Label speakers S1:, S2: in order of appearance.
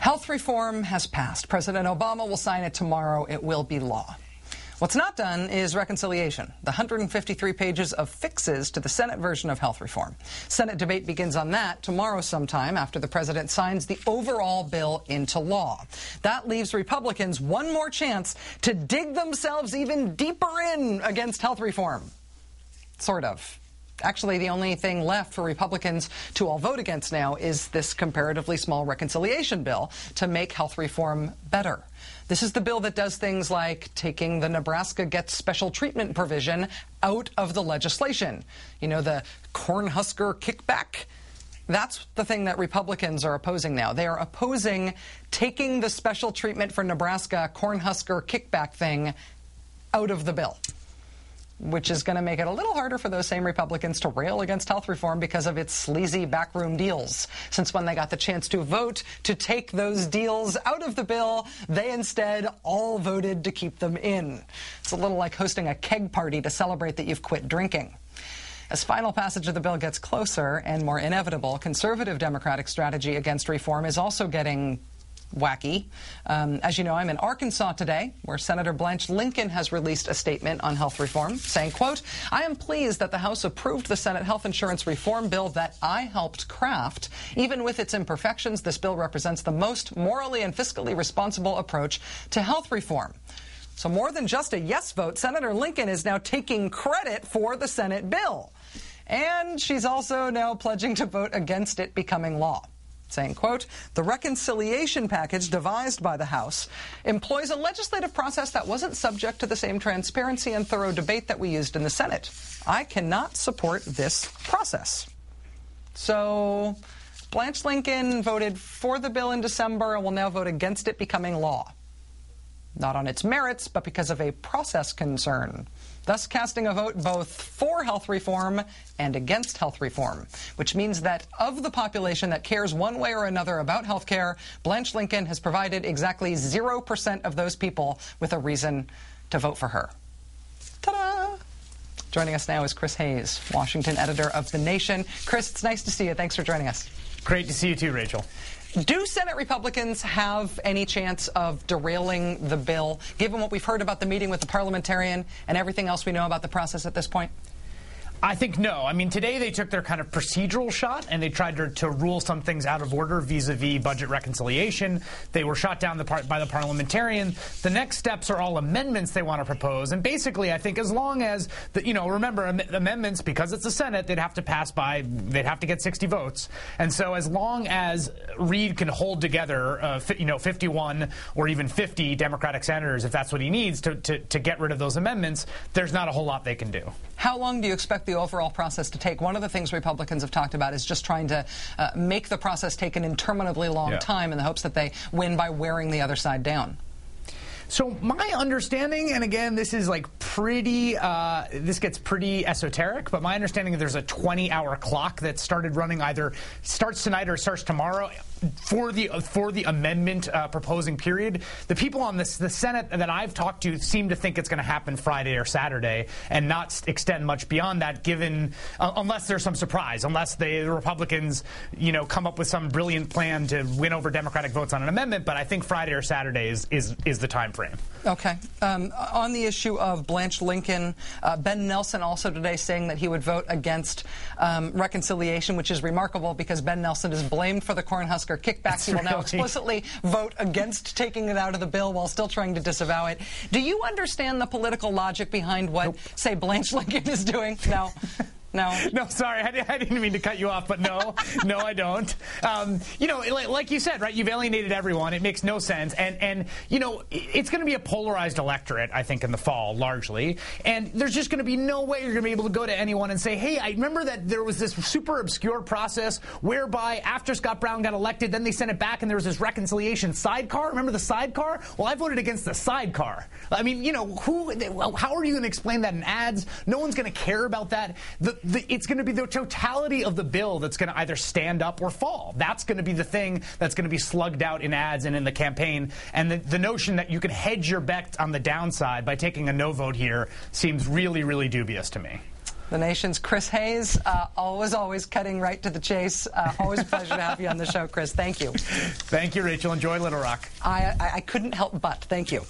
S1: Health reform has passed. President Obama will sign it tomorrow. It will be law. What's not done is reconciliation, the 153 pages of fixes to the Senate version of health reform. Senate debate begins on that tomorrow sometime after the president signs the overall bill into law. That leaves Republicans one more chance to dig themselves even deeper in against health reform. Sort of. Actually, the only thing left for Republicans to all vote against now is this comparatively small reconciliation bill to make health reform better. This is the bill that does things like taking the Nebraska Gets Special Treatment provision out of the legislation. You know, the Cornhusker kickback? That's the thing that Republicans are opposing now. They are opposing taking the special treatment for Nebraska Cornhusker kickback thing out of the bill, which is going to make it a little harder for those same Republicans to rail against health reform because of its sleazy backroom deals. Since when they got the chance to vote to take those deals out of the bill, they instead all voted to keep them in. It's a little like hosting a keg party to celebrate that you've quit drinking. As final passage of the bill gets closer and more inevitable, conservative Democratic strategy against reform is also getting wacky. As you know, I'm in Arkansas today, where Senator Blanche Lincoln has released a statement on health reform, saying, quote, "I am pleased that the House approved the Senate health insurance reform bill that I helped craft. Even with its imperfections, this bill represents the most morally and fiscally responsible approach to health reform." So more than just a yes vote, Senator Lincoln is now taking credit for the Senate bill. And she's also now pledging to vote against it becoming law, saying, quote, "The reconciliation package devised by the House employs a legislative process that wasn't subject to the same transparency and thorough debate that we used in the Senate. I cannot support this process." So Blanche Lincoln voted for the bill in December and will now vote against it becoming law. Not on its merits, but because of a process concern, thus casting a vote both for health reform and against health reform, which means that of the population that cares one way or another about health care, Blanche Lincoln has provided exactly 0% of those people with a reason to vote for her. Ta-da! Joining us now is Chris Hayes, Washington editor of The Nation. Chris, it's nice to see you. Thanks for joining us.
S2: Great to see you too, Rachel.
S1: Do Senate Republicans have any chance of derailing the bill, given what we've heard about the meeting with the parliamentarian and everything else we know about the process at this point?
S2: I think no. I mean, today they took their kind of procedural shot and they tried to rule some things out of order vis-a-vis budget reconciliation. They were shot down by the parliamentarian. The next steps are all amendments they want to propose. And basically, I think as long as, remember, amendments, because it's the Senate, they'd have to they'd have to get 60 votes. And so as long as Reid can hold together, 51 or even 50 Democratic senators, if that's what he needs to get rid of those amendments, there's not a whole lot they can do.
S1: How long do you expect the overall process to take? One of the things Republicans have talked about is just trying to make the process take an interminably long time in the hopes that they win by wearing the other side down.
S2: So my understanding, and again, this is like this gets pretty esoteric, but my understanding is there's a 20-hour clock that started running, either starts tonight or starts tomorrow, for the amendment proposing period. The people on the Senate that I've talked to seem to think it's going to happen Friday or Saturday and not extend much beyond that, given unless there's some surprise, unless the Republicans come up with some brilliant plan to win over Democratic votes on an amendment. But I think Friday or Saturday is the time frame.
S1: Okay. On the issue of Blanche Lincoln, Ben Nelson also today saying that he would vote against reconciliation, which is remarkable because Ben Nelson is blamed for the Cornhusker kickback. He will now explicitly vote against taking it out of the bill while still trying to disavow it. Do you understand the political logic behind what, say, Blanche Lincoln is doing? No. No,
S2: sorry, I didn't mean to cut you off, but no, I don't. Like you said, right, you've alienated everyone. It makes no sense. And it's going to be a polarized electorate, I think, in the fall, largely. And there's just going to be no way you're going to be able to go to anyone and say, hey, I remember that there was this super obscure process whereby after Scott Brown got elected, then they sent it back and there was this reconciliation sidecar. Remember the sidecar? Well, I voted against the sidecar. I mean, how are you going to explain that in ads? No one's going to care about that. It's going to be the totality of the bill that's going to either stand up or fall. That's going to be the thing that's going to be slugged out in ads and in the campaign. And the notion that you can hedge your bet on the downside by taking a no vote here seems really, really dubious to me.
S1: The Nation's Chris Hayes, always cutting right to the chase. Always a pleasure to have you on the show, Chris. Thank you.
S2: Thank you, Rachel. Enjoy Little Rock.
S1: I couldn't help but. Thank you.